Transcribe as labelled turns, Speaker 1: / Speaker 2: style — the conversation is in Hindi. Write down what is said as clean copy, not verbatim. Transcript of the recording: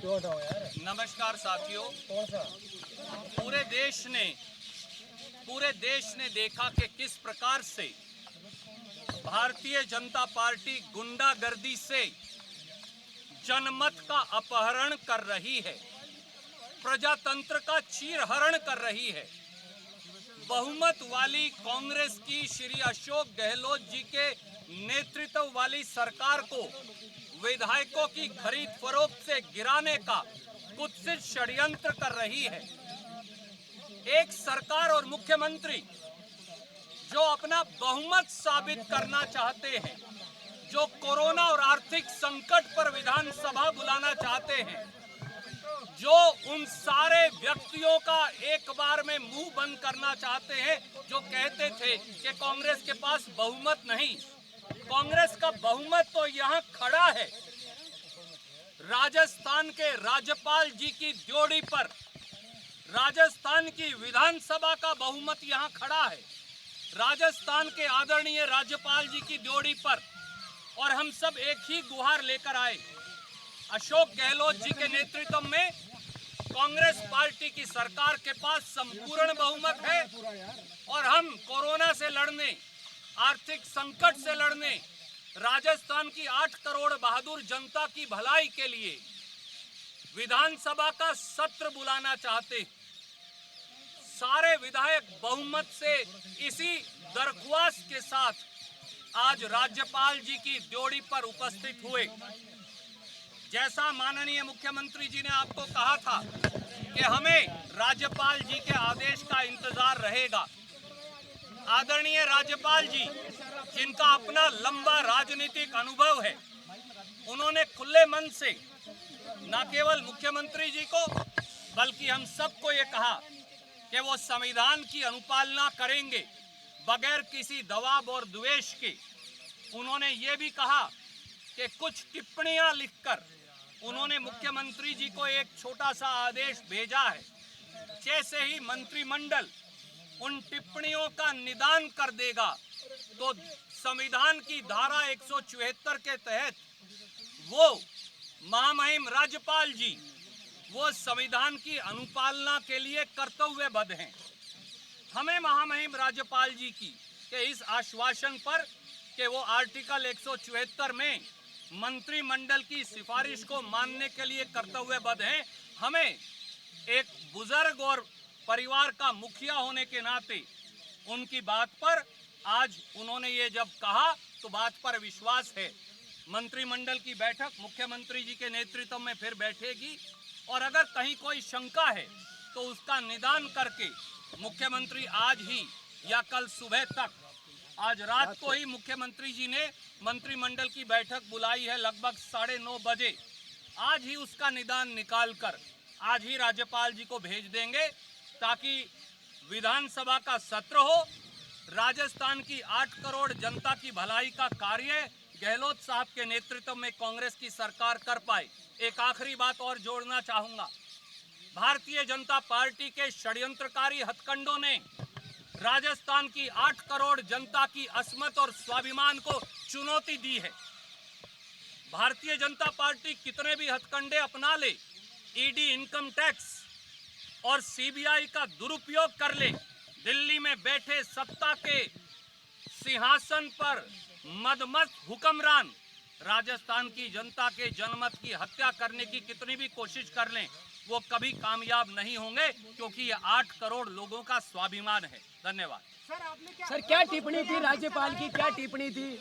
Speaker 1: नमस्कार साथियों। पूरे देश ने देखा कि किस प्रकार से भारतीय जनता पार्टी गुंडागर्दी से जनमत का अपहरण कर रही है, प्रजातंत्र का चीरहरण कर रही है। बहुमत वाली कांग्रेस की श्री अशोक गहलोत जी के नेतृत्व वाली सरकार को विधायकों की खरीद फरोख्त से गिराने का कुत्सित षड्यंत्र कर रही है। एक सरकार और मुख्यमंत्री जो अपना बहुमत साबित करना चाहते हैं, जो कोरोना और आर्थिक संकट पर विधानसभा बुलाना चाहते हैं, जो उन सारे व्यक्तियों का एक बार में मुंह बंद करना चाहते हैं जो कहते थे कि कांग्रेस के पास बहुमत नहीं। कांग्रेस का बहुमत तो यहां खड़ा है। राजस्थान के राज्यपाल जी की ड्योढ़ी पर राजस्थान की विधानसभा का बहुमत यहां खड़ा है, राजस्थान के आदरणीय राज्यपाल जी की ड्योढ़ी पर। और हम सब एक ही गुहार लेकर आए। अशोक गहलोत जी के नेतृत्व में कांग्रेस पार्टी की सरकार के पास संपूर्ण बहुमत है और हम कोरोना से लड़ने, आर्थिक संकट से लड़ने, राजस्थान की 8 करोड़ बहादुर जनता की भलाई के लिए विधानसभा का सत्र बुलाना चाहते। सारे विधायक बहुमत से इसी दरख्वास्त के साथ आज राज्यपाल जी की ड्योढ़ी पर उपस्थित हुए। जैसा माननीय मुख्यमंत्री जी ने आपको कहा था कि हमें राज्यपाल जी के आदेश का इंतजार रहेगा। आदरणीय राज्यपाल जी, जिनका अपना लंबा राजनीतिक अनुभव है, उन्होंने खुले मन से न केवल मुख्यमंत्री जी को बल्कि हम सबको ये कहा कि वो संविधान की अनुपालना करेंगे बगैर किसी दबाव और द्वेष के। उन्होंने ये भी कहा कि कुछ टिप्पणियां लिखकर उन्होंने मुख्यमंत्री जी को एक छोटा सा आदेश भेजा है। जैसे ही मंत्रिमंडल उन टिप्पणियों का निदान कर देगा तो संविधान की धारा 174 के तहत वो महामहिम राज्यपाल जी वो संविधान की अनुपालना के लिए कर्तव्यबद्ध हैं। हमें महामहिम राज्यपाल जी की के इस आश्वासन पर कि वो आर्टिकल 174 में मंत्रिमंडल की सिफारिश को मानने के लिए कर्तव्यबद्ध हैं। हमें एक बुजुर्ग और परिवार का मुखिया होने के नाते उनकी बात पर आज उन्होंने ये जब कहा तो बात पर विश्वास है। मंत्रिमंडल की बैठक मुख्यमंत्री जी के नेतृत्व में फिर बैठेगी और अगर कहीं कोई शंका है तो उसका निदान करके मुख्यमंत्री आज ही या कल सुबह तक, आज रात को ही मुख्यमंत्री जी ने मंत्रिमंडल की बैठक बुलाई है लगभग 9:30 बजे। आज ही उसका निदान निकालकर आज ही राज्यपाल जी को भेज देंगे ताकि विधानसभा का सत्र हो, राजस्थान की 8 करोड़ जनता की भलाई का कार्य गहलोत साहब के नेतृत्व में कांग्रेस की सरकार कर पाए। एक आखिरी बात और जोड़ना चाहूंगा। भारतीय जनता पार्टी के षड्यंत्रकारी हथकंडों ने राजस्थान की 8 करोड़ जनता की अस्मत और स्वाभिमान को चुनौती दी है। भारतीय जनता पार्टी कितने भी हथकंडे अपना ले, ईडी, इनकम टैक्स और सीबीआई का दुरुपयोग कर ले, दिल्ली में बैठे सत्ता के सिंहासन पर मदमस्त हुक्मरान राजस्थान की जनता के जनमत की हत्या करने की कितनी भी कोशिश कर लें, वो कभी कामयाब नहीं होंगे क्योंकि ये 8 करोड़ लोगों का स्वाभिमान है। धन्यवाद।
Speaker 2: सर क्या टिप्पणी थी राज्यपाल की, क्या टिप्पणी थी?